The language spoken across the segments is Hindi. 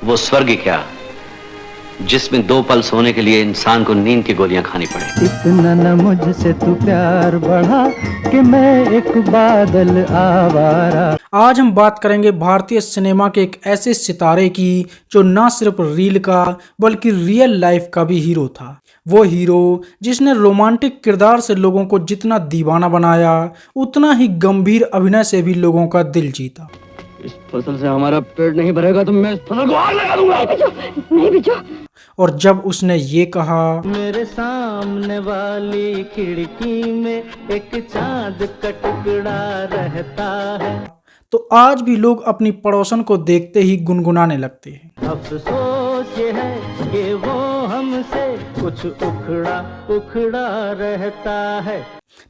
वो स्वर्ग क्या जिसमें 2 पल सोने के लिए इंसान को नींद की गोलियां खानी पड़े। इतना न मुझसे तू प्यार बढ़ा कि मैं एक बादल आवारा। आज हम बात करेंगे भारतीय सिनेमा के एक ऐसे सितारे की जो ना सिर्फ रील का बल्कि रियल लाइफ का भी हीरो था। वो हीरो जिसने रोमांटिक किरदार से लोगों को जितना दीवाना बनाया उतना ही गंभीर अभिनय से भी लोगों का दिल जीता। इस फसल से हमारा पेट नहीं भरेगा तो मैं इस फसल को आग लगा दूंगा। नहीं बेचो। और जब उसने ये कहा, मेरे सामने वाली खिड़की में एक चांद का टुकड़ा रहता है, तो आज भी लोग अपनी पड़ोसन को देखते ही गुनगुनाने लगते हैं। अफसोस ये है कि वो हमसे कुछ उखड़ा उखड़ा रहता है।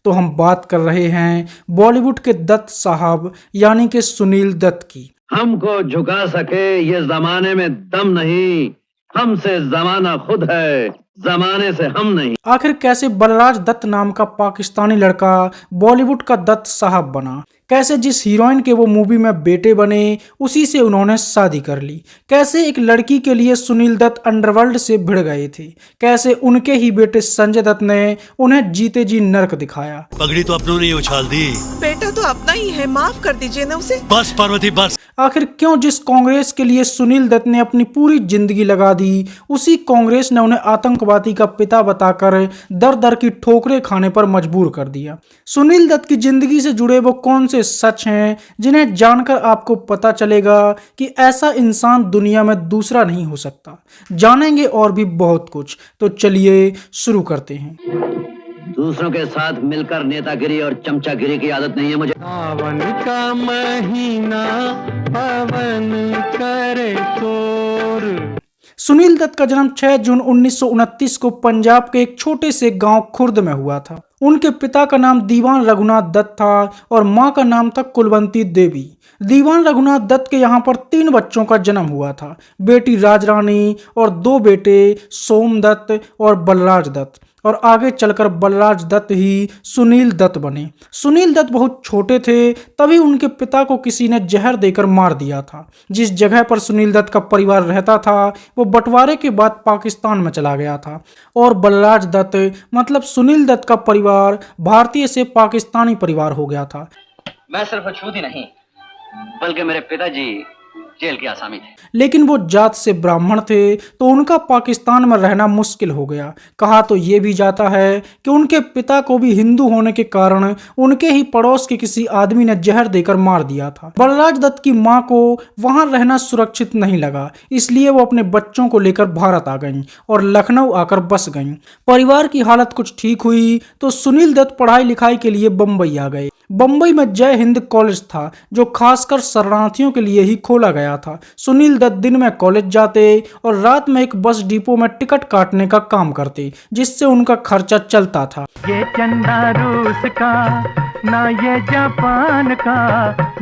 तो हम बात कर रहे हैं बॉलीवुड के दत्त साहब यानी कि सुनील दत्त की। हमको झुका सके ये जमाने में दम नहीं, हमसे जमाना खुद है, जमाने से हम नहीं। आखिर कैसे बलराज दत्त नाम का पाकिस्तानी लड़का बॉलीवुड का दत्त साहब बना? कैसे जिस हीरोइन के वो मूवी में बेटे बने उसी से उन्होंने शादी कर ली? कैसे एक लड़की के लिए सुनील दत्त अंडरवर्ल्ड से भिड़ गए थे? कैसे उनके ही बेटे संजय दत्त ने उन्हें जीते जी नर्क दिखाया? पगड़ी तो अपनों ने उछाल दी। बेटा तो अपना ही है, माफ कर दीजिए ना उसे। बस पार्वती बस। आखिर क्यों जिस कांग्रेस के लिए सुनील दत्त ने अपनी पूरी जिंदगी लगा दी उसी कांग्रेस ने उन्हें आतंकवादी का पिता बताकर दर दर की ठोकरें खाने पर मजबूर कर दिया? सुनील दत्त की जिंदगी से जुड़े वो कौन से सच हैं जिन्हें जानकर आपको पता चलेगा कि ऐसा इंसान दुनिया में दूसरा नहीं हो सकता? जानेंगे और भी बहुत कुछ, तो चलिए शुरू करते हैं। दूसरों के साथ मिलकर नेतागिरी और चमचागिरी की आदत नहीं है मुझे। सावन का महीना पवन करे शोर। सुनील दत्त का जन्म 6 जून 1929 को पंजाब के एक छोटे से गांव खुर्द में हुआ था। उनके पिता का नाम दीवान रघुनाथ दत्त था और मां का नाम था कुलवंती देवी। दीवान रघुनाथ दत्त के यहाँ पर 3 बच्चों का जन्म हुआ था, बेटी राजरानी और 2 बेटे सोम दत्त और बलराज दत्त। और आगे चलकर बलराज दत्त ही सुनील दत्त बने। सुनील दत्त बहुत छोटे थे तभी उनके पिता को किसी ने जहर देकर मार दिया था। जिस जगह पर सुनील दत्त का परिवार रहता था वो बंटवारे के बाद पाकिस्तान में चला गया था और बलराज दत्त मतलब सुनील दत्त का परिवार भारतीय से पाकिस्तानी परिवार हो गया था। मैं सिर्फ छूत ही नहीं बल्कि मेरे पिताजी जेल के आसामी थे। लेकिन वो जात से ब्राह्मण थे तो उनका पाकिस्तान में रहना मुश्किल हो गया। कहा तो ये भी जाता है कि उनके पिता को भी हिंदू होने के कारण उनके ही पड़ोस के किसी आदमी ने जहर देकर मार दिया था। बलराज दत्त की मां को वहां रहना सुरक्षित नहीं लगा, इसलिए वो अपने बच्चों को लेकर भारत आ गईं और लखनऊ आकर बस गईं। परिवार की हालत कुछ ठीक हुई तो सुनील दत्त पढ़ाई लिखाई के लिए बम्बई आ गए। बम्बई में जय हिंद कॉलेज था जो खासकर शरणार्थियों के लिए ही खोला गया था। सुनील दत्त दिन में कॉलेज जाते और रात में एक बस डिपो में टिकट काटने का काम करते जिससे उनका खर्चा चलता था। ये चंदा रूस का ना ये जापान का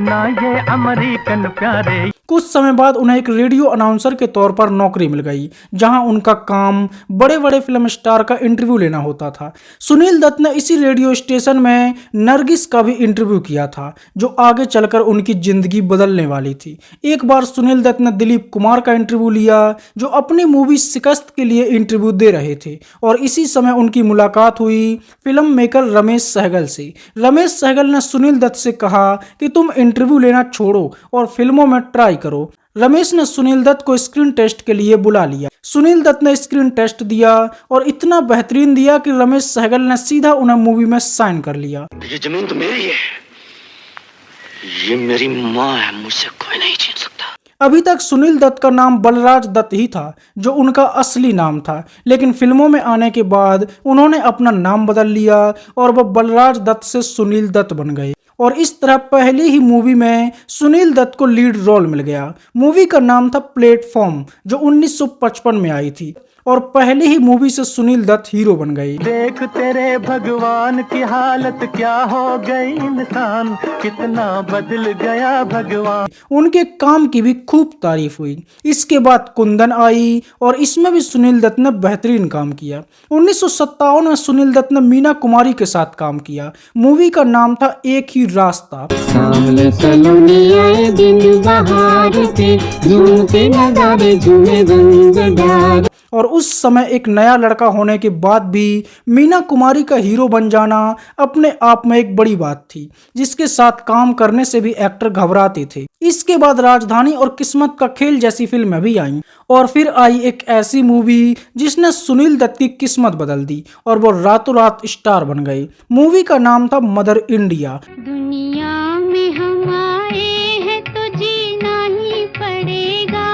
ना ये अमेरिकन प्यारे। कुछ समय बाद उन्हें एक रेडियो अनाउंसर के तौर पर नौकरी मिल गई जहां उनका काम बड़े बड़े फिल्म स्टार का इंटरव्यू लेना होता था। सुनील दत्त ने इसी रेडियो स्टेशन में नरगिस का भी इंटरव्यू किया था जो आगे चलकर उनकी जिंदगी बदलने वाली थी। एक बार सुनील दत्त ने दिलीप कुमार का इंटरव्यू लिया जो अपनी मूवी शिकस्त के लिए इंटरव्यू दे रहे थे और इसी समय उनकी मुलाकात हुई फिल्म मेकर रमेश सहगल से। रमेश सहगल ने सुनील दत्त से कहा कि तुम इंटरव्यू लेना छोड़ो और फिल्मों में ट्राई करो। रमेश ने सुनील दत्त को स्क्रीन टेस्ट के लिए बुला लिया। सुनील दत्त ने स्क्रीन टेस्ट दिया और इतना बेहतरीन दिया कि रमेश सहगल ने सीधा उन्हें मूवी में साइन कर लिया। ये जमीन तो मेरी है, ये मेरी माँ है, मुझसे कोई नहीं छीन सकता। अभी तक सुनील दत्त का नाम बलराज दत्त ही था जो उनका असली नाम था, लेकिन फिल्मों में आने के बाद उन्होंने अपना नाम बदल लिया और वह बलराज दत्त से सुनील दत्त बन गए और इस तरह पहले ही मूवी में सुनील दत्त को लीड रोल मिल गया। मूवी का नाम था प्लेटफॉर्म जो 1955 में आई थी। और पहले ही मूवी से सुनील दत्त हीरो बन गए। देख तेरे भगवान की हालत क्या हो गई, इंसान कितना बदल गया भगवान। उनके काम की भी खूब तारीफ हुई। इसके बाद कुंदन आई और इसमें भी सुनील दत्त ने बेहतरीन काम किया। 1957 में सुनील दत्त ने मीना कुमारी के साथ काम किया। मूवी का नाम था एक ही रास्ता। सामने सलोनी आए दिन बहार के, झूमते नजारे झूमे रंगदार। और उस समय एक नया लड़का होने के बाद भी मीना कुमारी का हीरो बन जाना अपने आप में एक बड़ी बात थी, जिसके साथ काम करने से भी एक्टर घबराते थे। इसके बाद राजधानी और किस्मत का खेल जैसी फिल्में भी आईं और फिर आई एक ऐसी मूवी जिसने सुनील दत्त की किस्मत बदल दी और वो रातों रात स्टार बन गए। मूवी का नाम था मदर इंडिया। दुनिया में हम आए हैं तो जीना ही पड़ेगा।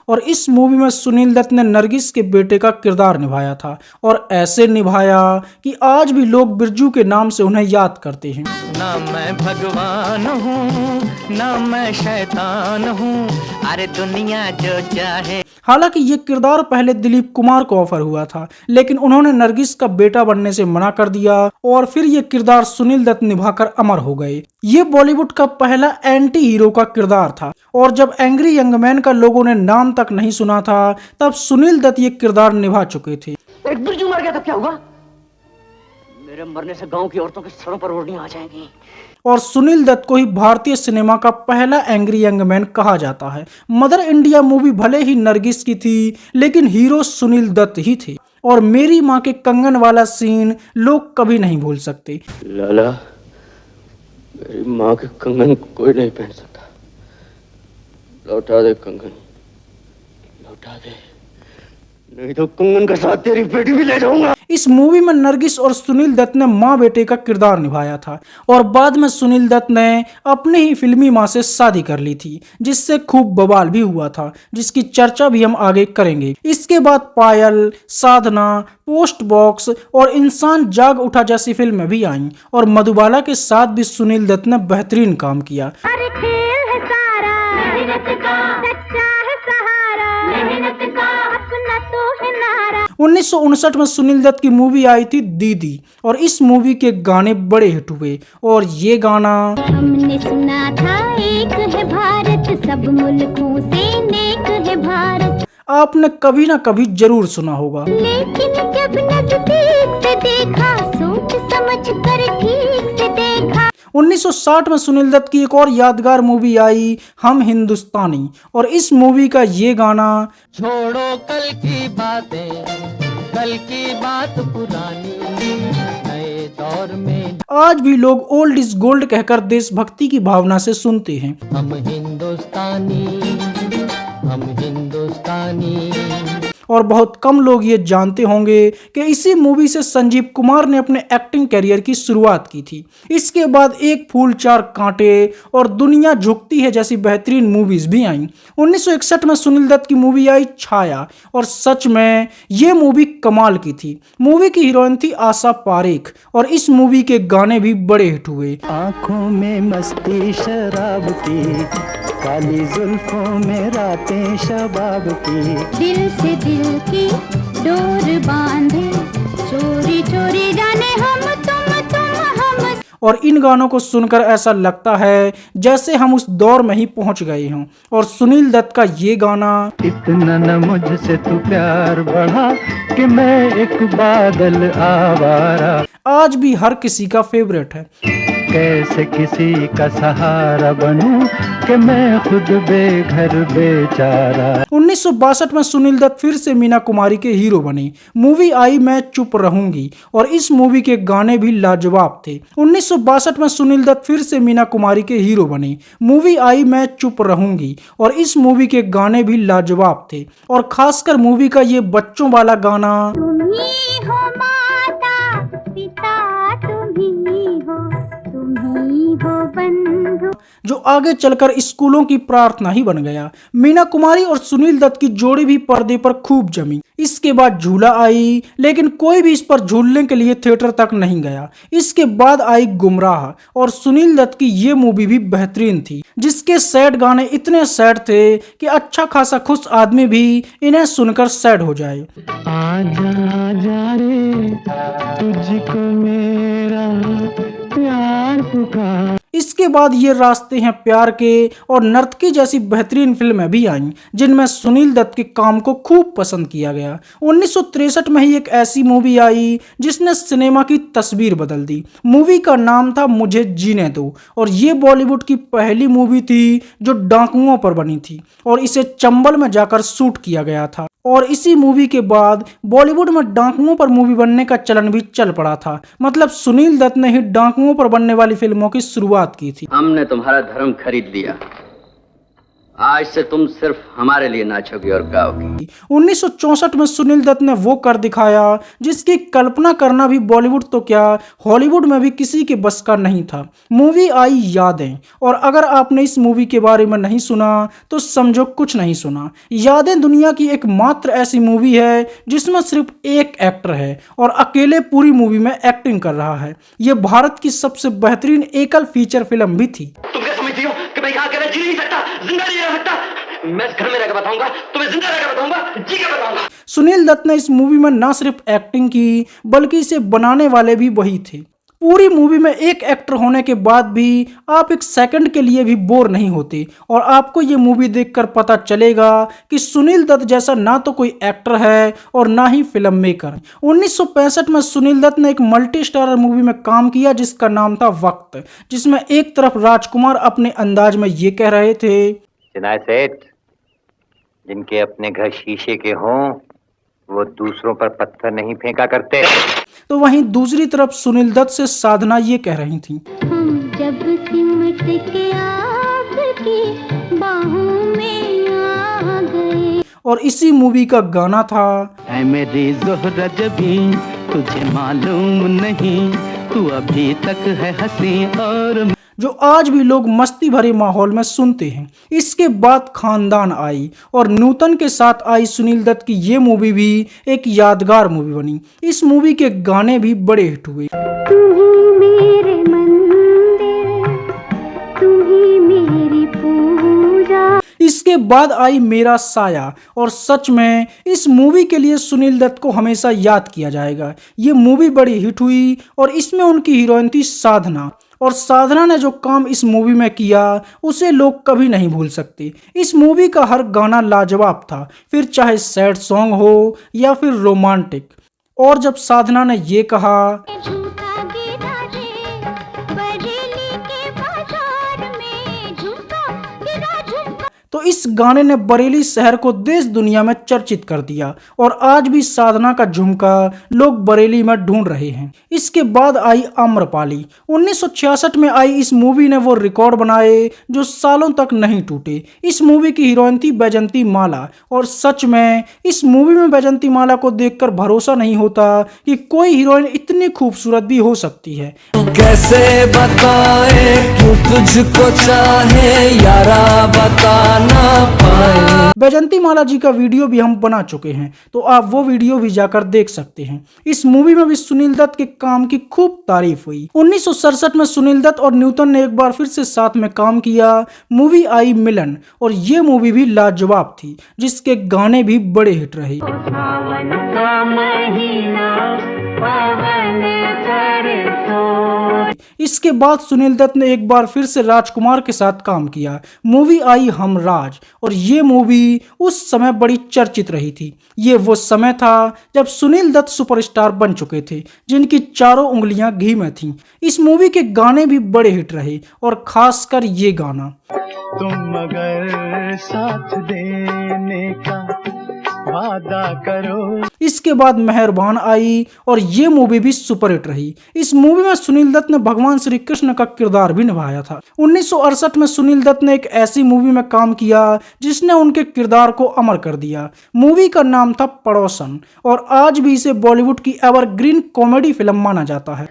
और इस मूवी में सुनील दत्त ने नरगिस के बेटे का किरदार निभाया था और ऐसे निभाया कि आज भी लोग बिरजू के नाम से उन्हें याद करते हैं। ना मैं भगवान हूँ ना मैं शैतान हूँ, अरे दुनिया जो चाहे। हालांकि ये किरदार पहले दिलीप कुमार को ऑफर हुआ था, लेकिन उन्होंने नरगिस का बेटा बनने से मना कर दिया और फिर ये किरदार सुनील दत्त निभाकर अमर हो गए। ये बॉलीवुड का पहला एंटी हीरो का किरदार था और जब एंग्री यंग मैन का लोगों ने नाम तक नहीं सुना था तब सुनील दत्त ये किरदार निभा चुके थे। एक बिरजू मर गया तो क्या हुआ? मेरे मरने से गांव की औरतों के सरों पर ओढ़नी आ जाएंगी। और सुनील दत्त को ही भारतीय सिनेमा का पहला एंग्री यंग मैन कहा जाता है। मदर इंडिया मूवी भले ही नरगिस की थी, लेकिन हीरो सुनील दत्त ही थे और मेरी माँ के कंगन वाला सीन लोग कभी नहीं भूल सकते। लाला, मेरी माँ के कंगन कोई नहीं पहन सकता। लौटा दे कंगन, लौटा दे, नहीं तो कंगन के साथ तेरी बेटी भी ले जाऊंगा। इस मूवी में नरगिस और सुनील दत्त ने माँ बेटे का किरदार निभाया था और बाद में सुनील दत्त ने अपनी ही फिल्मी माँ से शादी कर ली थी, जिससे खूब बवाल भी हुआ था, जिसकी चर्चा भी हम आगे करेंगे। इसके बाद पायल, साधना, पोस्ट बॉक्स और इंसान जाग उठा जैसी फिल्में भी आईं और मधुबाला के साथ भी सुनील दत्त ने बेहतरीन काम किया। अरे खेल है सारा मेहनत का, सच्चा है सहारा मेहनत का, अपना तो है नारा। 1959 में सुनील दत्त की मूवी आई थी दीदी और इस मूवी के गाने बड़े हिट हुए और ये गाना हमने सुना था एक है भारत, सब मुल्कों से नेक है भारत, आपने कभी ना कभी जरूर सुना होगा। लेकिन जब नजदीक से देखा, सोच समझ कर ठीक से देखा। 1960 में सुनील दत्त की एक और यादगार मूवी आई हम हिंदुस्तानी और इस मूवी का ये गाना छोड़ो कल की बातें, कल की बात पुरानी, नए दौर में आज भी लोग ओल्ड इज गोल्ड कहकर देशभक्ति की भावना से सुनते हैं। हम हिंदुस्तानी, हम हिंदुस्तानी। और बहुत कम लोग ये जानते होंगे कि इसी मूवी से संजीव कुमार ने अपने एक्टिंग करियर की शुरुआत की थी। इसके बाद एक फूल चार कांटे और दुनिया झुकती है जैसी बेहतरीन मूवीज भी आईं। 1961 में सुनील दत्त की मूवी आई छाया और सच में ये मूवी कमाल की थी। मूवी की हीरोइन थी आशा पारेख और इस मूवी के गाने भी बड़े हिट हुए। आंखों में मस्ती शराब की, काली जुल्फों में रातें शबाब की, दिल से दिल की डोर बांधे, चोरी चोरी जाने हम तुम हम। और इन गानों को सुनकर ऐसा लगता है जैसे हम उस दौर में ही पहुंच गए हों। और सुनील दत्त का ये गाना इतना न मुझसे तू प्यार बढ़ा कि मैं एक बादल आवारा, आज भी हर किसी का फेवरेट है। कैसे किसी का सहारा बनूं कि मैं खुद बेघर बेचारा। 1962 में सुनील दत्त फिर से मीना कुमारी के हीरो बने। मूवी आई मैं चुप रहूंगी और इस मूवी के गाने भी लाजवाब थे। 1962 में सुनील दत्त फिर से मीना कुमारी के हीरो बने। मूवी आई मैं चुप रहूंगी और इस मूवी के गाने भी लाजवाब थे और खासकर मूवी का ये बच्चों वाला गाना तुम ही हो माता पिता, तुम ही हो बंधु। जो आगे चलकर स्कूलों की प्रार्थना ही बन गया। मीना कुमारी और सुनील दत्त की जोड़ी भी पर्दे पर खूब जमी। इसके बाद झूला आई, लेकिन कोई भी इस पर झूलने के लिए थिएटर तक नहीं गया। इसके बाद आई गुमराह, और सुनील दत्त की ये मूवी भी बेहतरीन थी, जिसके सैड गाने इतने सैड थे कि अच्छा खासा खुश आदमी भी इन्हें सुनकर सैड हो जाए। आजा आजा रे तुझको मेरा प्यार पुकार। इसके बाद ये रास्ते हैं प्यार के और नर्तकी जैसी बेहतरीन फिल्में भी आईं, जिनमें सुनील दत्त के काम को खूब पसंद किया गया। 1963 में ही एक ऐसी मूवी आई जिसने सिनेमा की तस्वीर बदल दी। मूवी का नाम था मुझे जीने दो, और ये बॉलीवुड की पहली मूवी थी जो डाकुओं पर बनी थी, और इसे चंबल में जाकर शूट किया गया था। और इसी मूवी के बाद बॉलीवुड में डाकुओं पर मूवी बनने का चलन भी चल पड़ा था। मतलब सुनील दत्त ने ही डाकुओं पर बनने वाली फिल्मों की शुरुआत की थी। हमने तुम्हारा धर्म खरीद लिया, आज से तुम सिर्फ हमारे लिए नाचोगी और गाओगी। 1964 में सुनील दत्त ने वो कर दिखाया जिसकी कल्पना करना भी बॉलीवुड तो क्या, हॉलीवुड में भी किसी के बस का नहीं था। मूवी आई यादें, और अगर आपने इस मूवी के बारे में नहीं सुना तो समझो कुछ नहीं सुना। यादें दुनिया की एकमात्र ऐसी मूवी है जिसमें सिर्फ एक एक्टर है और अकेले पूरी मूवी में एक्टिंग कर रहा है। ये भारत की सबसे बेहतरीन एकल फीचर फिल्म भी थी। तुम क्या समझती हो कि मैं यहाँ अकेला जी नहीं सकता, जिंदा नहीं रह सकता? मैं इस घर में रहकर बताऊंगा, तुम्हें जिंदा रहकर बताऊंगा, जी के बताऊंगा। सुनील दत्त ने इस मूवी में ना सिर्फ एक्टिंग की बल्कि इसे बनाने वाले भी वही थे। पूरी मूवी में एक एक्टर होने के बाद भी आप एक सेकंड के लिए भी बोर नहीं होते, और आपको ये मूवी देखकर पता चलेगा कि सुनील दत्त जैसा ना तो कोई एक्टर है और ना ही फिल्म मेकर। 1965 में सुनील दत्त ने एक मल्टी स्टारर मूवी में काम किया जिसका नाम था वक्त, जिसमें एक तरफ राजकुमार अपने अंदाज में ये कह रहे थे, चिनाई सेठ, जिनके अपने घर शीशे के हों वो दूसरों पर पत्थर नहीं फेंका करते। तो वहीं दूसरी तरफ सुनील दत्त से साधना ये कह रही थी, हम जब सिमट के आपकी बाहों में आ गए। और इसी मूवी का गाना था, ऐ मेरी ज़ोहरा जबी तुझे मालूम नहीं तू अभी तक है हंसी और, जो आज भी लोग मस्ती भरे माहौल में सुनते हैं। इसके बाद खानदान आई, और नूतन के साथ आई सुनील दत्त की ये मूवी भी एक यादगार मूवी बनी। इस मूवी के गाने भी बड़े हिट हुए। तू ही मेरे मंदिर, तू ही मेरी पूजा। इसके बाद आई मेरा साया, और सच में इस मूवी के लिए सुनील दत्त को हमेशा याद किया जाएगा। ये मूवी बड़ी हिट हुई और इसमें उनकी हीरोइन थी साधना, और साधना ने जो काम इस मूवी में किया उसे लोग कभी नहीं भूल सकते। इस मूवी का हर गाना लाजवाब था, फिर चाहे सैड सॉन्ग हो या फिर रोमांटिक। और जब साधना ने ये कहा, झूठा गिरा रे बरेली के बाजार में, झुमका गिरा झुमका, तो इस गाने ने बरेली शहर को देश दुनिया में चर्चित कर दिया, और आज भी साधना का झुमका लोग बरेली में ढूंढ रहे हैं। इसके बाद आई आम्रपाली। 1966 में आई इस मूवी ने वो रिकॉर्ड बनाए जो सालों तक नहीं टूटे। इस मूवी की हीरोइन थी बैजंती माला, और सच में इस मूवी में बैजंती माला को देखकर भरोसा नहीं होता कि कोई हीरोइन इतनी खूबसूरत भी हो सकती है। कैसे बताएं क्यों तुझको चाहे यारा बता ना पाए। बैजंती माला जी का वीडियो भी हम बना चुके हैं, तो आप वो वीडियो भी जाकर देख सकते हैं। इस मूवी में भी सुनील दत्त के काम की खूब तारीफ हुई। 1967 में सुनील दत्त और न्यूटन ने एक बार फिर से साथ में काम किया। मूवी आई मिलन, और ये मूवी भी लाजवाब थी, जिसके गाने भी बड़े हिट रहे। इसके बाद सुनील दत्त ने एक बार फिर से राजकुमार के साथ काम किया। मूवी आई हमराज, और ये मूवी उस समय बड़ी चर्चित रही थी। ये वो समय था जब सुनील दत्त सुपरस्टार बन चुके थे, जिनकी चारों उंगलियां घी में थीं। इस मूवी के गाने भी बड़े हिट रहे, और खासकर ये गाना, तुम अगर साथ देने का वादा करो। इसके बाद मेहरबान आई और ये मूवी भी सुपरहिट रही। इस मूवी में सुनील दत्त ने भगवान श्री कृष्ण का किरदार भी निभाया था। 1968 में सुनील दत्त ने एक ऐसी मूवी में काम किया जिसने उनके किरदार को अमर कर दिया। मूवी का नाम था पड़ोसन और आज भी इसे बॉलीवुड की एवरग्रीन कॉमेडी फिल्म माना जाता है।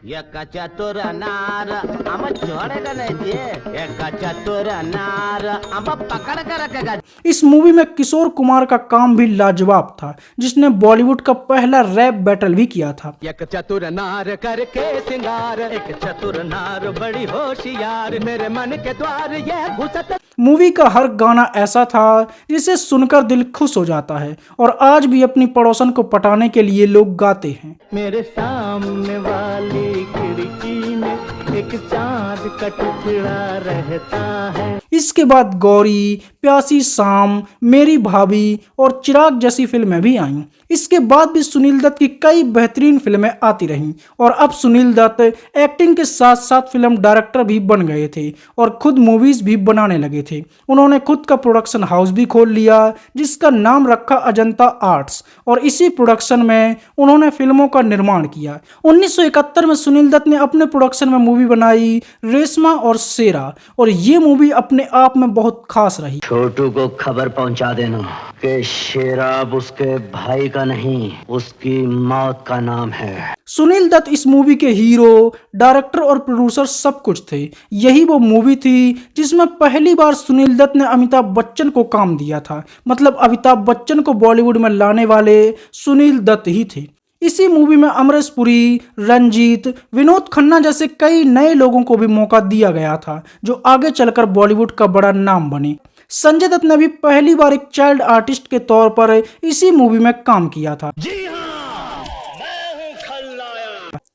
इस मूवी में किशोर कुमार का काम भी लाजवाब था, जिसने बॉलीवुड का पहला रैप बैटल भी किया था। एक चतुर नार करके सिंगार, एक चतुर नार बड़ी होशियार, मेरे मन के द्वार ये घुसत। मूवी का हर गाना ऐसा था जिसे सुनकर दिल खुश हो जाता है और आज भी अपनी पड़ोसन को पटाने के लिए लोग गाते हैं। मेरे सामने वाली खिड़की में एक चांद का टुकड़ा रहता है। इसके बाद गौरी, प्यासी शाम, मेरी भाभी और चिराग जैसी फिल्में भी आईं। इसके बाद भी सुनील दत्त की कई बेहतरीन फिल्में आती रहीं और अब सुनील दत्त एक्टिंग के साथ साथ फिल्म डायरेक्टर भी बन गए थे और खुद मूवीज भी बनाने लगे थे। उन्होंने खुद का प्रोडक्शन हाउस भी खोल लिया जिसका नाम रखा अजंता आर्ट्स और इसी प्रोडक्शन में उन्होंने फिल्मों का निर्माण किया। 1971 में सुनील दत्त ने अपने प्रोडक्शन में मूवी बनाई रेशमा और शेरा और ये मूवी अपने आप में बहुत खास रही। छोटू को खबर पहुंचा देना कि शेरा अब उसके भाई का नहीं, उसकी मौत का नाम है। सुनील दत्त इस मूवी के हीरो, डायरेक्टर और प्रोड्यूसर सब कुछ थे। यही वो मूवी थी जिसमें पहली बार सुनील दत्त ने अमिताभ बच्चन को काम दिया था। मतलब अमिताभ बच्चन को बॉलीवुड में लाने वाले सुनील दत्त ही थे। इसी मूवी में अमरीश पुरी, रंजीत, विनोद खन्ना जैसे कई नए लोगों को भी मौका दिया गया था जो आगे चलकर बॉलीवुड का बड़ा नाम बने। संजय दत्त ने भी पहली बार एक चाइल्ड आर्टिस्ट के तौर पर इसी मूवी में काम किया था।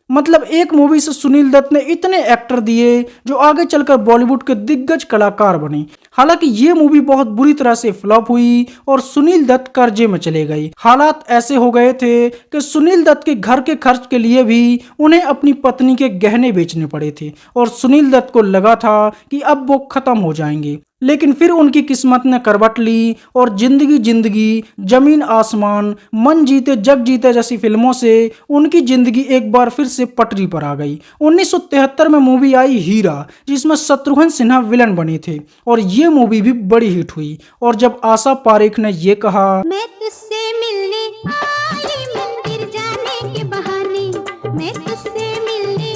मतलब एक मूवी से सुनील दत्त ने इतने एक्टर दिए जो आगे चलकर बॉलीवुड के दिग्गज कलाकार बने। हालांकि ये मूवी बहुत बुरी तरह से फ्लॉप हुई और सुनील दत्त कर्जे में चले गए। हालात ऐसे हो गए थे कि सुनील दत्त के घर के खर्च के लिए भी उन्हें अपनी पत्नी के गहने बेचने पड़े थे और सुनील दत्त को लगा था कि अब वो खत्म हो जाएंगे। लेकिन फिर उनकी किस्मत ने करवट ली और जिंदगी, जमीन आसमान, मन जीते जग जीते जैसी फिल्मों से उनकी जिंदगी एक बार फिर से पटरी पर आ गई। 1973 में मूवी आई हीरा जिसमें शत्रुघ्न सिन्हा विलन बने थे और ये मूवी भी बड़ी हिट हुई। और जब आशा पारेख ने ये कहा, मैं तुझसे मिलने आई मंदिर जाने के बहाने, मैं तुझसे मिलने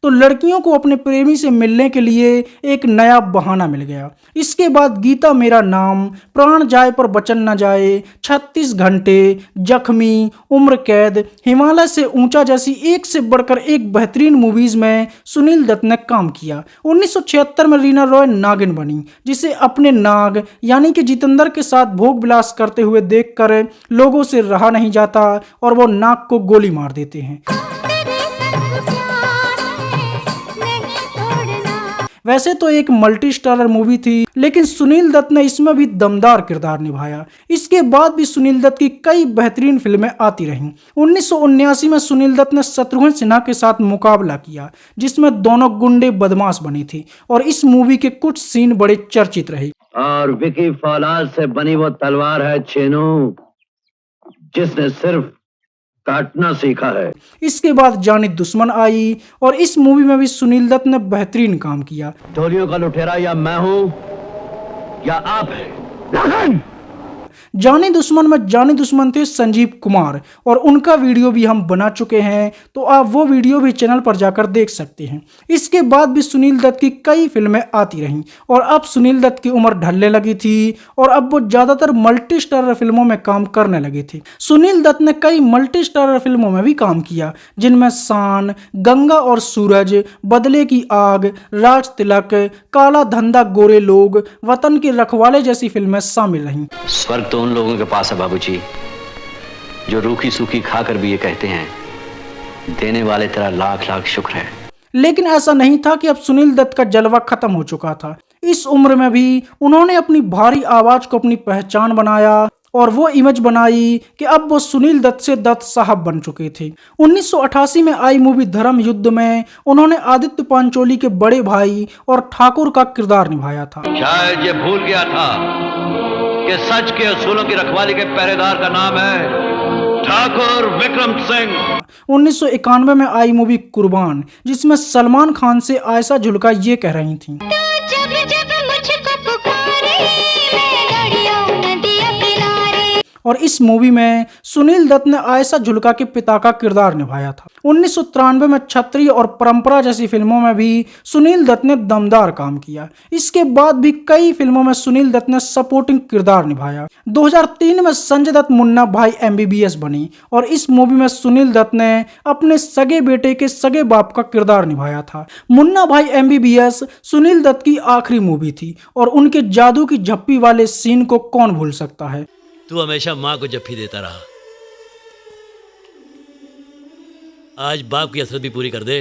तो लड़कियों को अपने प्रेमी से मिलने के लिए एक नया बहाना मिल गया। इसके बाद गीता मेरा नाम, प्राण जाए पर वचन न जाए, 36 घंटे, जख्मी, उम्र कैद, हिमालय से ऊंचा जैसी एक से बढ़कर एक बेहतरीन मूवीज में सुनील दत्त ने काम किया। 1976 में रीना रॉय नागिन बनी जिसे अपने नाग यानी कि जितेंद्र के साथ भोग विलास करते हुए देखकर लोगों से रहा नहीं जाता और वो नाग को गोली मार देते हैं। वैसे तो एक मल्टी स्टारर मूवी थी लेकिन सुनील दत्त ने इसमें भी दमदार किरदार निभाया। इसके बाद भी सुनील दत्त की कई बेहतरीन फिल्में आती रहीं। 1979 में सुनील दत्त ने शत्रुघ्न सिन्हा के साथ मुकाबला किया जिसमें दोनों गुंडे बदमाश बने थे और इस मूवी के कुछ सीन बड़े चर्चित रहे। और विकी फौलाद से बनी वो तलवार है चेनू जिसने सिर्फ काटना सीखा है। इसके बाद जानी दुश्मन आई और इस मूवी में भी सुनील दत्त ने बेहतरीन काम किया। टोलियों का लुटेरा या मैं हूं या आप हैं। जानी दुश्मन में जानी दुश्मन थे संजीव कुमार और उनका वीडियो भी हम बना चुके हैं तो आप वो वीडियो भी चैनल पर जाकर देख सकते हैं। इसके बाद भी सुनील दत्त की कई फिल्में आती रहीं और अब सुनील दत्त की उम्र ढलने लगी थी और अब वो ज्यादातर मल्टी स्टारर फिल्मों में काम करने लगे थे। सुनील दत्त ने कई मल्टी स्टारर फिल्मों में भी काम किया जिनमें शान, गंगा और सूरज, बदले की आग, राज तिलक, काला धंधा, गोरे लोग, वतन के रखवाले जैसी फिल्में शामिल रहीं। स्वर्ग तो उन लोगों के पास है बाबूजी जो रूखी सूखी खाकर भी ये कहते हैं देने वाले तेरा लाख लाख शुक्र है। लेकिन ऐसा नहीं था कि अब सुनील दत्त का जलवा खत्म हो चुका था। इस उम्र में भी उन्होंने अपनी भारी आवाज को अपनी पहचान बनाया और वो इमेज बनाई कि अब वो सुनील दत्त से दत्त साहब बन चुके थे। 1988 में आई मूवी धर्म युद्ध में उन्होंने आदित्य पांचोली के बड़े भाई और ठाकुर का किरदार निभाया था। शायद ये भूल गया था कि सच के असूलों की रखवाली के पहरेदार का नाम है ठाकुर विक्रम सिंह। 1991 में आई मूवी कुर्बान, जिसमें सलमान खान से आयशा जुल्का ये कह रही थीं। और इस मूवी में सुनील दत्त ने आयशा जुल्का के पिता का किरदार निभाया था। 1993 में क्षत्रिय और परंपरा जैसी फिल्मों में भी सुनील दत्त ने दमदार काम किया। इसके बाद भी कई फिल्मों में सुनील दत्त ने सपोर्टिंग किरदार निभाया। 2003 में संजय दत्त मुन्ना भाई MBBS बनी और इस मूवी में सुनील दत्त ने अपने सगे बेटे के सगे बाप का किरदार निभाया था। मुन्ना भाई MBBS सुनील दत्त की आखिरी मूवी थी और उनके जादू की झप्पी वाले सीन को कौन भूल सकता है। तू हमेशा माँ को जप्फी देता रहा, आज बाप की हसरत भी पूरी कर दे।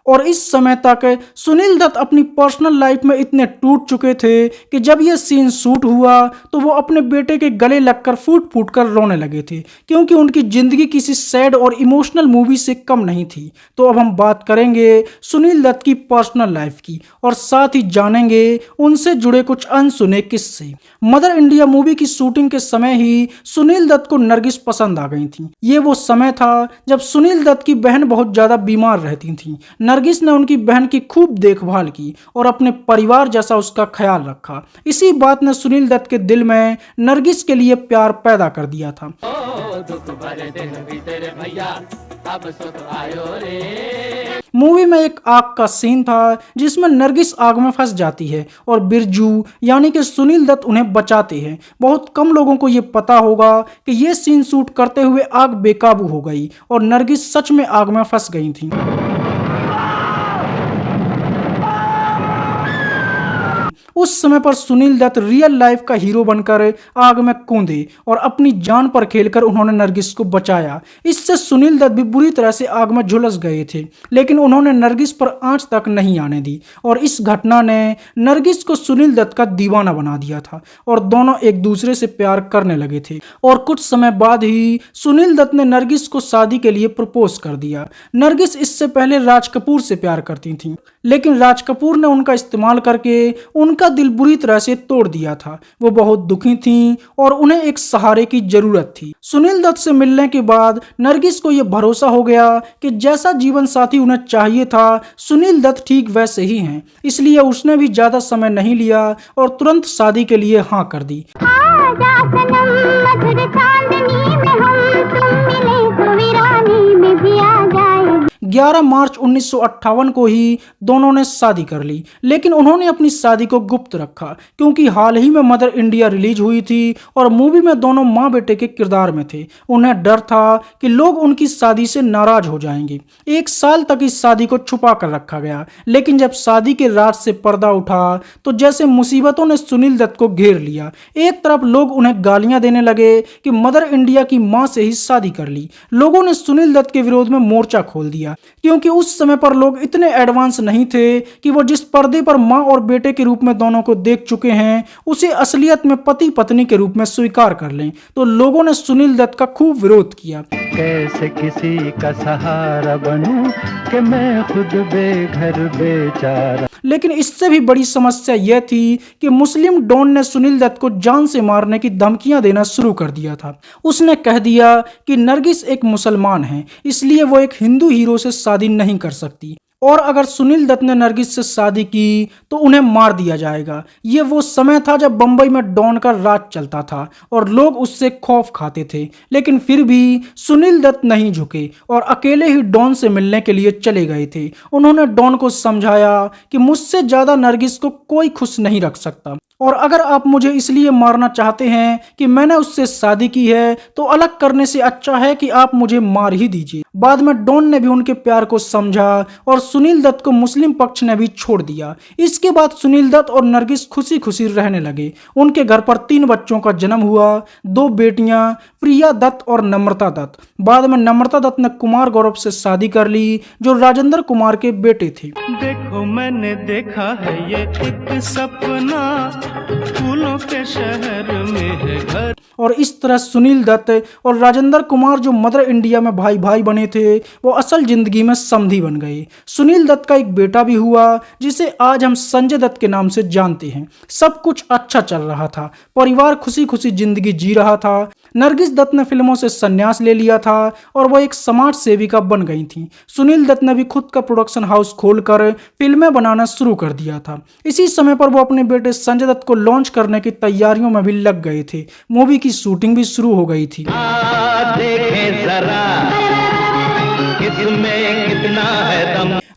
और इस समय तक सुनील दत्त अपनी पर्सनल लाइफ में इतने टूट चुके थे कि जब यह सीन शूट हुआ तो वो अपने बेटे के गले लगकर फूट फूट कर रोने लगे थे, क्योंकि उनकी जिंदगी किसी सैड और इमोशनल मूवी से कम नहीं थी। तो अब हम बात करेंगे सुनील दत्त की पर्सनल लाइफ की और साथ ही जानेंगे उनसे जुड़े कुछ अनसुने किस्से। मदर इंडिया मूवी की शूटिंग के समय ही सुनील दत्त को नरगिस पसंद आ गई थी। ये वो समय था जब सुनील दत्त की बहन बहुत ज्यादा बीमार रहती थी। नरगिस ने उनकी बहन की खूब देखभाल की और अपने परिवार जैसा उसका ख्याल रखा। इसी बात ने सुनील दत्त के दिल में नरगिस के लिए प्यार पैदा कर दिया था। मूवी में एक आग का सीन था जिसमें नरगिस आग में फंस जाती है और बिरजू यानी कि सुनील दत्त उन्हें बचाते हैं। बहुत कम लोगों को ये पता होगा कि ये सीन शूट करते हुए आग बेकाबू हो गई और नरगिस सच में आग में फंस गई थी। उस समय पर सुनील दत्त रियल लाइफ का हीरो बनकर आग में कूदे और अपनी जान पर खेलकर उन्होंने नरगिस को बचाया। इससे सुनील दत्त भी बुरी तरह से आग में झुलस गए थे, लेकिन उन्होंने नरगिस पर आंच तक नहीं आने दी और इस घटना ने नरगिस को सुनील दत्त का दीवाना बना दिया था और दोनों एक दूसरे से प्यार करने लगे थे। और कुछ समय बाद ही सुनील दत्त ने नरगिस को शादी के लिए प्रपोज कर दिया। नरगिस इससे पहले राज कपूर से प्यार करती थी, लेकिन राज कपूर ने उनका इस्तेमाल करके उनका दिल बुरी तरह से तोड़ दिया था। वो बहुत दुखी थीं और उन्हें एक सहारे की जरूरत थी। सुनील दत्त से मिलने के बाद नरगिस को यह भरोसा हो गया कि जैसा जीवन साथी उन्हें चाहिए था सुनील दत्त ठीक वैसे ही हैं। इसलिए उसने भी ज्यादा समय नहीं लिया और तुरंत शादी के लिए हाँ कर दी। 11 मार्च 1958 को ही दोनों ने शादी कर ली, लेकिन उन्होंने अपनी शादी को गुप्त रखा क्योंकि हाल ही में मदर इंडिया रिलीज हुई थी और मूवी में दोनों माँ बेटे के किरदार में थे। उन्हें डर था कि लोग उनकी शादी से नाराज हो जाएंगे। 1 साल तक इस शादी को छुपा कर रखा गया, लेकिन जब शादी के रात से पर्दा उठा तो जैसे मुसीबतों ने सुनील दत्त को घेर लिया। एक तरफ लोग उन्हें गालियां देने लगे कि मदर इंडिया की मां से ही शादी कर ली। लोगों ने सुनील दत्त के विरोध में मोर्चा खोल दिया क्योंकि उस समय पर लोग इतने एडवांस नहीं थे कि वो जिस पर्दे पर मां और बेटे के रूप में दोनों को देख चुके हैं उसे असलियत में पति पत्नी के रूप में स्वीकार कर लें। तो लोगों ने सुनील दत्त का खूब विरोध किया। कैसे किसी का सहारा बनूं कि मैं खुद बेघर बेचारा। लेकिन इससे भी बड़ी समस्या यह थी कि मुस्लिम डॉन ने सुनील दत्त को जान से मारने की धमकियां देना शुरू कर दिया था। उसने कह दिया कि नरगिस एक मुसलमान है, इसलिए वो एक हिंदू हीरो से शादी नहीं कर सकती और अगर सुनील दत्त ने नरगिस से शादी की तो उन्हें मार दिया जाएगा। ये वो समय था जब बंबई में डॉन का राज चलता था और लोग उससे खौफ खाते थे, लेकिन फिर भी सुनील दत्त नहीं झुके और अकेले ही डॉन से मिलने के लिए चले गए थे। उन्होंने डॉन को समझाया कि मुझसे ज्यादा नरगिस को कोई खुश नहीं रख सकता और अगर आप मुझे इसलिए मारना चाहते हैं कि मैंने उससे शादी की है तो अलग करने से अच्छा है कि आप मुझे मार ही दीजिए। बाद में डॉन ने भी उनके प्यार को समझा और सुनील दत्त को मुस्लिम पक्ष ने भी छोड़ दिया। इसके बाद सुनील दत्त और नरगिस खुशी खुशी रहने लगे। उनके घर पर 3 बच्चों का जन्म हुआ, 2 बेटियां प्रिया दत्त और नम्रता दत्त। बाद में नम्रता दत्त ने कुमार गौरव से शादी कर ली जो राजेंद्र कुमार के बेटे थे। देखो मैंने देखा है ये एक सपना, फूलों के शहर में है घर। और इस तरह सुनील दत्त और राजेंद्र कुमार जो मदर इंडिया में भाई भाई बने थे वो असल जिंदगी में समधी बन गए। सुनील दत्त का एक बेटा भी हुआ जिसे आज हम संजय दत्त के नाम से जानते हैं। सब कुछ अच्छा चल रहा था, परिवार खुशी खुशी जिंदगी जी रहा था। नरगिस दत्त ने फिल्मों से संन्यास ले लिया था और वह एक समाज सेविका बन गई थी। सुनील दत्त ने भी खुद का प्रोडक्शन हाउस खोलकर फिल्में बनाना शुरू कर दिया था। इसी समय पर वो अपने बेटे संजय दत्त को लॉन्च करने की तैयारियों में भी लग गए थे। मूवी की शूटिंग भी शुरू हो गई थी।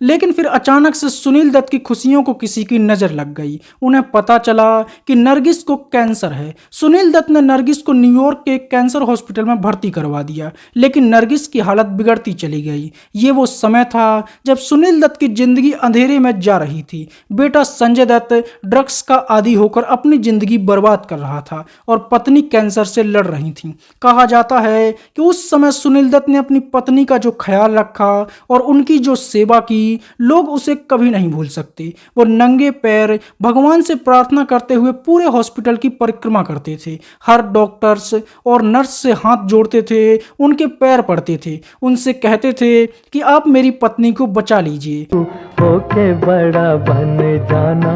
लेकिन फिर अचानक से सुनील दत्त की खुशियों को किसी की नजर लग गई। उन्हें पता चला कि नरगिस को कैंसर है। सुनील दत्त ने नरगिस को न्यूयॉर्क के कैंसर हॉस्पिटल में भर्ती करवा दिया, लेकिन नरगिस की हालत बिगड़ती चली गई। ये वो समय था जब सुनील दत्त की जिंदगी अंधेरे में जा रही थी। बेटा संजय दत्त ड्रग्स का आदी होकर अपनी जिंदगी बर्बाद कर रहा था और पत्नी कैंसर से लड़ रही थी। कहा जाता है कि उस समय सुनील दत्त ने अपनी पत्नी का जो ख्याल रखा और उनकी जो सेवा की, लोग उसे कभी नहीं भूल सकते। वो नंगे पैर भगवान से प्रार्थना करते हुए पूरे हॉस्पिटल की परिक्रमा करते थे। हर डॉक्टर्स और नर्स से हाथ जोड़ते थे, उनके पैर पड़ते थे, उनसे कहते थे कि आप मेरी पत्नी को बचा लीजिए। होके बड़ा बन जाना,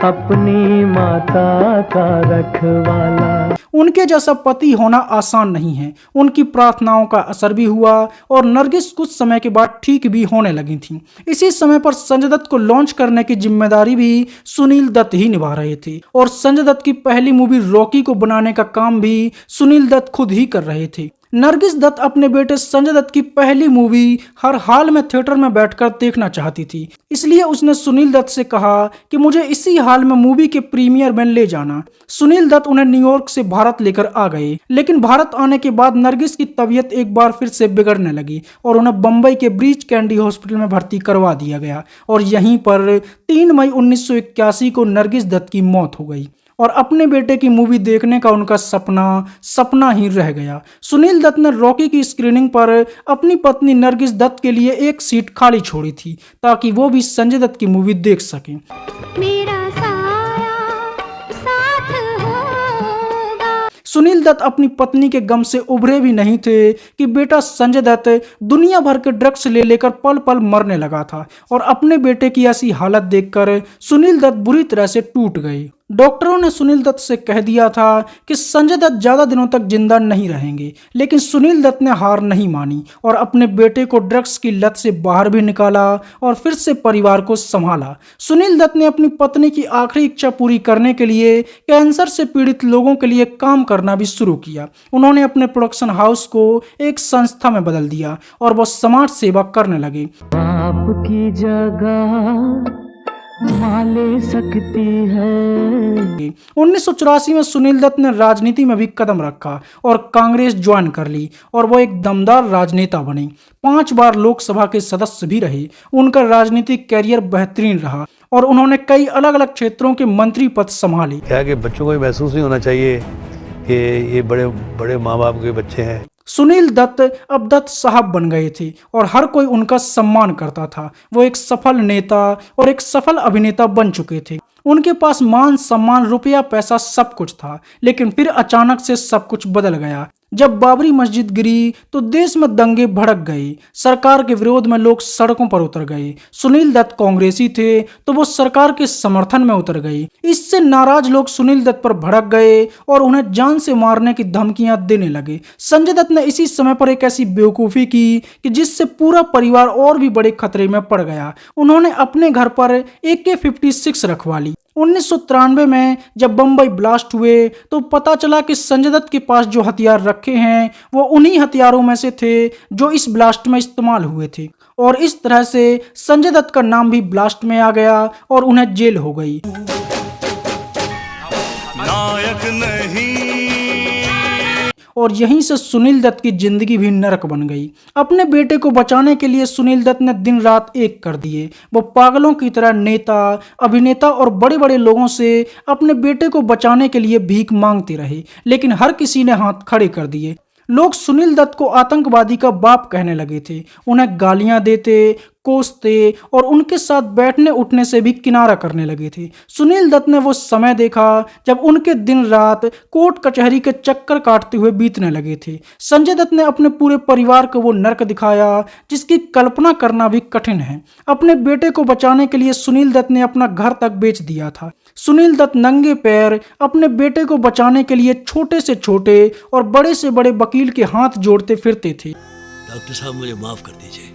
अपनी माता का रखवाला। उनके जैसा पति होना आसान नहीं है। उनकी प्रार्थनाओं का असर भी हुआ और नरगिस कुछ समय के बाद ठीक भी होने लगी थी। इसी समय पर संजय दत्त को लॉन्च करने की जिम्मेदारी भी सुनील दत्त ही निभा रहे थे और संजय दत्त की पहली मूवी रॉकी को बनाने का काम भी सुनील दत्त खुद ही कर रहे थे। नरगिस दत्त अपने बेटे संजय दत्त की पहली मूवी हर हाल में थिएटर में बैठकर देखना चाहती थी, इसलिए उसने सुनील दत्त से कहा कि मुझे इसी हाल में मूवी के प्रीमियर में ले जाना। सुनील दत्त उन्हें न्यूयॉर्क से भारत लेकर आ गए, लेकिन भारत आने के बाद नरगिस की तबीयत एक बार फिर से बिगड़ने लगी और उन्हें बम्बई के ब्रीच कैंडी हॉस्पिटल में भर्ती करवा दिया गया और यहीं पर 3 मई 1981 को नरगिस दत्त की मौत हो गई और अपने बेटे की मूवी देखने का उनका सपना ही रह गया। सुनील दत्त ने रॉकी की स्क्रीनिंग पर अपनी पत्नी नरगिस दत्त के लिए एक सीट खाली छोड़ी थी ताकि वो भी संजय दत्त की मूवी देख सकें। मेरा साया साथ होगा। सुनील दत्त अपनी पत्नी के गम से उभरे भी नहीं थे कि बेटा संजय दत्त दुनिया भर के ड्रग्स ले लेकर पल पल मरने लगा था और अपने बेटे की ऐसी हालत देखकर सुनील दत्त बुरी तरह से टूट गए। डॉक्टरों ने सुनील दत्त से कह दिया था कि संजय दत्त ज्यादा दिनों तक जिंदा नहीं रहेंगे, लेकिन सुनील दत्त ने हार नहीं मानी और अपने बेटे को ड्रग्स की लत से बाहर भी निकाला और फिर से परिवार को संभाला। सुनील दत्त ने अपनी पत्नी की आखिरी इच्छा पूरी करने के लिए कैंसर से पीड़ित लोगों के लिए काम करना भी शुरू किया। उन्होंने अपने प्रोडक्शन हाउस को एक संस्था में बदल दिया और वो समाज सेवा करने लगे। आपकी जगह माँ ले सकती है। 1984 में सुनील दत्त ने राजनीति में भी कदम रखा और कांग्रेस ज्वाइन कर ली और वो एक दमदार राजनेता बने। 5 बार लोकसभा के सदस्य भी रहे। उनका राजनीतिक कैरियर बेहतरीन रहा और उन्होंने कई अलग अलग क्षेत्रों के मंत्री पद संभाले। क्या कि बच्चों को महसूस नहीं होना चाहिए कि ये बड़े बड़े माँ बाप के बच्चे हैं। सुनील दत्त अब दत्त साहब बन गए थे और हर कोई उनका सम्मान करता था। वो एक सफल नेता और एक सफल अभिनेता बन चुके थे। उनके पास मान सम्मान रुपया पैसा सब कुछ था, लेकिन फिर अचानक से सब कुछ बदल गया। जब बाबरी मस्जिद गिरी तो देश में दंगे भड़क गए। सरकार के विरोध में लोग सड़कों पर उतर गए। सुनील दत्त कांग्रेसी थे तो वो सरकार के समर्थन में उतर गए। इससे नाराज लोग सुनील दत्त पर भड़क गए और उन्हें जान से मारने की धमकियां देने लगे। संजय दत्त ने इसी समय पर एक ऐसी बेवकूफ़ी की कि जिससे पूरा परिवार और भी बड़े खतरे में पड़ गया। उन्होंने अपने घर पर AK-56 रखवा ली। 1993 में जब बम्बई ब्लास्ट हुए तो पता चला कि संजय दत्त के पास जो हथियार रखे हैं वो उन्हीं हथियारों में से थे जो इस ब्लास्ट में इस्तेमाल हुए थे और इस तरह से संजय दत्त का नाम भी ब्लास्ट में आ गया और उन्हें जेल हो गई। नायक नहीं। और यहीं से सुनील दत्त की जिंदगी भी नरक बन गई। अपने बेटे को बचाने के लिए सुनील दत्त ने दिन रात एक कर दिए। वो पागलों की तरह नेता, अभिनेता और बड़े बड़े लोगों से अपने बेटे को बचाने के लिए भीख मांगते रहे, लेकिन हर किसी ने हाथ खड़े कर दिए। लोग सुनील दत्त को आतंकवादी का बाप कहने लगे थे, उन्हें गालियां देते, कोसते और उनके साथ बैठने उठने से भी किनारा करने लगे थे। सुनील दत्त ने वो समय देखा जब उनके दिन रात कोर्ट कचहरी के चक्कर काटते हुए बीतने लगे थे। संजय दत्त ने अपने पूरे परिवार को वो नर्क दिखाया जिसकी कल्पना करना भी कठिन है। अपने बेटे को बचाने के लिए सुनील दत्त ने अपना घर तक बेच दिया था। सुनील दत्त नंगे पैर अपने बेटे को बचाने के लिए छोटे से छोटे और बड़े से बड़े वकील के हाथ जोड़ते फिरते थे। डॉक्टर साहब मुझे माफ कर दीजिए,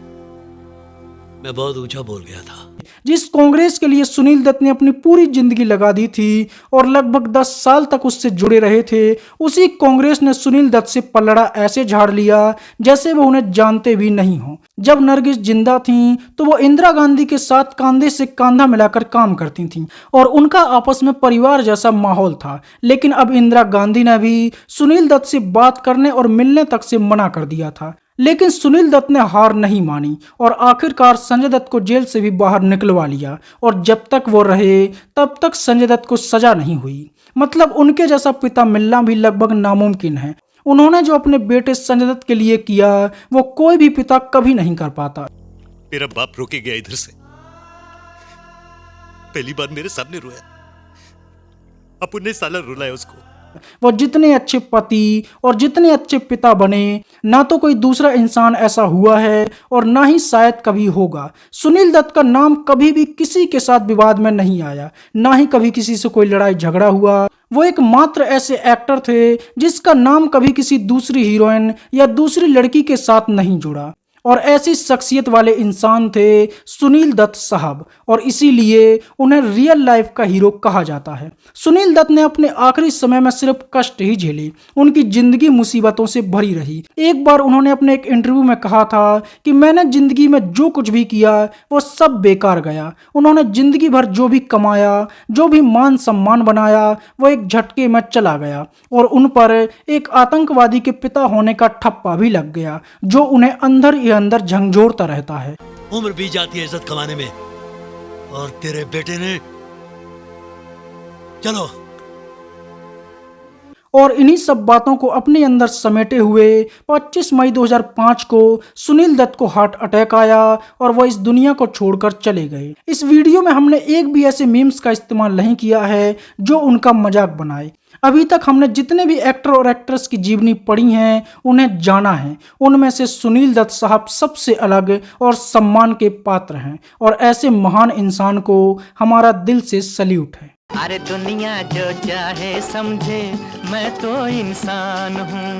मैं बहुत ऊंचा बोल गया था। जिस कांग्रेस के लिए सुनील दत्त ने अपनी पूरी जिंदगी लगा दी थी और लगभग 10 साल तक उससे जुड़े रहे थे, उसी कांग्रेस ने सुनील दत्त से पलड़ा ऐसे झाड़ लिया जैसे वो उन्हें जानते भी नहीं हो। जब नरगिस जिंदा थीं तो वो इंदिरा गांधी के साथ कंधे से कंधा मिलाकर काम करती थीं और उनका आपस में परिवार जैसा माहौल था। लेकिन अब इंदिरा गांधी ने भी सुनील दत्त से बात करने और मिलने तक से मना कर दिया था। लेकिन सुनील दत्त ने हार नहीं मानी और आखिरकार संजय दत्त को जेल से भी बाहर निकलवा लिया और जब तक वो रहे तब तक संजय दत्त को सजा नहीं हुई। मतलब उनके जैसा पिता मिलना भी लगभग नामुमकिन है। उन्होंने जो अपने बेटे संजय दत्त के लिए किया वो कोई भी पिता कभी नहीं कर पाता। मेरा बाप रोके गया इधर से, पहली बार मेरे सामने रोया, अपन ने साला रुलाया उसको। वो जितने अच्छे पति और जितने अच्छे पिता बने, ना तो कोई दूसरा इंसान ऐसा हुआ है और ना ही शायद कभी होगा। सुनील दत्त का नाम कभी भी किसी के साथ विवाद में नहीं आया, ना ही कभी किसी से कोई लड़ाई झगड़ा हुआ। वो एक मात्र ऐसे एक्टर थे जिसका नाम कभी किसी दूसरी हीरोइन या दूसरी लड़की के साथ नहीं जुड़ा और ऐसी शख्सियत वाले इंसान थे सुनील दत्त साहब और इसीलिए उन्हें रियल लाइफ का हीरो कहा जाता है। सुनील दत्त ने अपने आखिरी समय में सिर्फ कष्ट ही झेले, उनकी जिंदगी मुसीबतों से भरी रही। एक बार उन्होंने अपने एक इंटरव्यू में कहा था कि मैंने जिंदगी में जो कुछ भी किया वो सब बेकार गया। उन्होंने जिंदगी भर जो भी कमाया, जो भी मान सम्मान बनाया, वो एक झटके में चला गया और उन पर एक आतंकवादी के पिता होने का ठप्पा भी लग गया जो उन्हें अंदर ही अंदर झंझोरता रहता है। उम्र बीत जाती है इज्जत कमाने में और तेरे बेटे ने चलो। और इन्हीं सब बातों को अपने अंदर समेटे हुए 25 मई 2005 को सुनील दत्त को हार्ट अटैक आया और वह इस दुनिया को छोड़कर चले गए। इस वीडियो में हमने एक भी ऐसे मीम्स का इस्तेमाल नहीं किया है जो उनका मजाक बनाए। अभी तक हमने जितने भी एक्टर और एक्ट्रेस की जीवनी पढ़ी हैं उन्हें जाना है, उनमें से सुनील दत्त साहब सबसे अलग और सम्मान के पात्र हैं और ऐसे महान इंसान को हमारा दिल से सल्यूट है। अरे दुनिया जो चाहे समझे, मैं तो इंसान हूँ।